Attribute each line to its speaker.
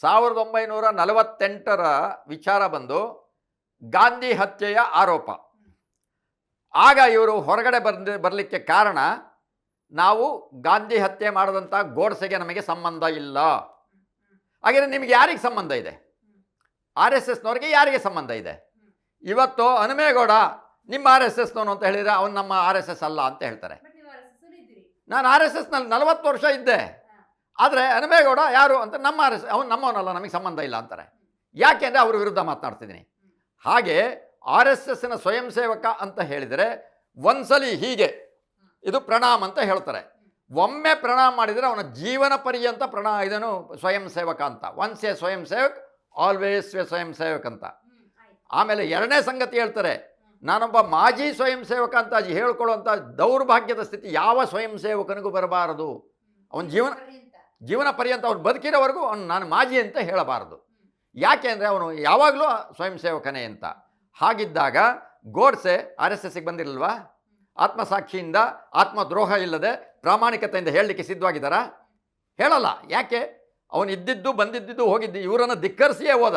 Speaker 1: 1948ರ ವಿಚಾರ ಬಂದು ಗಾಂಧಿ ಹತ್ಯೆಯ ಆರೋಪ. ಆಗ ಇವರು ಹೊರಗಡೆ ಬರಲಿಕ್ಕೆ ಕಾರಣ, ನಾವು ಗಾಂಧಿ ಹತ್ಯೆ ಮಾಡಿದಂಥ ಗೋಡ್ಸೆಗೆ ನಮಗೆ ಸಂಬಂಧ ಇಲ್ಲ. ಹಾಗೆಂದರೆ ನಿಮಗೆ ಯಾರಿಗೆ ಸಂಬಂಧ ಇದೆ? ಆರ್ ಎಸ್ ಎಸ್ನವ್ರಿಗೆ ಯಾರಿಗೆ ಸಂಬಂಧ ಇದೆ? ಇವತ್ತು ಹನುಮೇಗೌಡ ನಿಮ್ಮ ಆರ್ ಎಸ್ ಎಸ್ನವನು ಅಂತ ಹೇಳಿದರೆ ಅವನು ನಮ್ಮ ಆರ್ ಎಸ್ ಎಸ್ ಅಲ್ಲ ಅಂತ ಹೇಳ್ತಾರೆ. ನಾನು ಆರ್ ಎಸ್ ಎಸ್ನಲ್ಲಿ 40 ವರ್ಷ ಇದ್ದೆ, ಆದರೆ ಹನುಮೇಗೌಡ ಯಾರು ಅಂತ ನಮ್ಮ ಆರ್ ಎಸ್ ಅವನು ನಮ್ಮವನಲ್ಲ, ನಮಗೆ ಸಂಬಂಧ ಇಲ್ಲ ಅಂತಾರೆ. ಯಾಕೆ ಅಂದರೆ ಅವ್ರ ವಿರುದ್ಧ ಮಾತನಾಡ್ತಿದ್ದೀನಿ. ಹಾಗೆ ಆರ್ ಎಸ್ ಎಸ್ನ ಸ್ವಯಂ ಸೇವಕ ಅಂತ ಹೇಳಿದರೆ ಒಂದ್ಸಲಿ ಹೀಗೆ ಇದು ಪ್ರಣಾಮ್ ಅಂತ ಹೇಳ್ತಾರೆ. ಒಮ್ಮೆ ಪ್ರಣಾಮ ಮಾಡಿದರೆ ಅವನ ಜೀವನ ಪರ್ಯಂತ ಇದನ್ನು ಸ್ವಯಂ ಸೇವಕ ಅಂತ. ಒನ್ಸ್ ಎ ಸ್ವಯಂ ಸೇವಕ್ ಆಲ್ವೇಸ್ ಎ ಸ್ವಯಂ ಸೇವಕ್ ಅಂತ. ಆಮೇಲೆ ಎರಡನೇ ಸಂಗತಿ ಹೇಳ್ತಾರೆ, ನಾನೊಬ್ಬ ಮಾಜಿ ಸ್ವಯಂ ಸೇವಕ ಅಂತ ಹೇಳ್ಕೊಳ್ಳುವಂಥ ದೌರ್ಭಾಗ್ಯದ ಸ್ಥಿತಿ ಯಾವ ಸ್ವಯಂ ಸೇವಕನಿಗೂ ಬರಬಾರದು. ಅವನ ಜೀವನ ಪರ್ಯಂತ ಅವನು ಬದುಕಿರೋವರೆಗೂ ಅವನು ನಾನು ಮಾಜಿ ಅಂತ ಹೇಳಬಾರದು. ಯಾಕೆ ಅಂದರೆ ಅವನು ಯಾವಾಗಲೂ ಸ್ವಯಂ ಸೇವಕನೇ ಅಂತ. ಹಾಗಿದ್ದಾಗ ಗೋಡ್ಸೆ ಆರ್ ಎಸ್ ಎಸ್ಸಿಗೆ ಬಂದಿರಲ್ವಾ? ಆತ್ಮಸಾಕ್ಷಿಯಿಂದ, ಆತ್ಮದ್ರೋಹ ಇಲ್ಲದೆ ಪ್ರಾಮಾಣಿಕತೆಯಿಂದ ಹೇಳಲಿಕ್ಕೆ ಸಿದ್ಧವಾಗಿದ್ದಾರಾ? ಹೇಳಲ್ಲ. ಯಾಕೆ? ಅವನು ಇದ್ದಿದ್ದು ಬಂದಿದ್ದು ಹೋಗಿದ್ದು ಇವರನ್ನು ಧಿಕ್ಕರಿಸಿಯೇ ಹೋದ.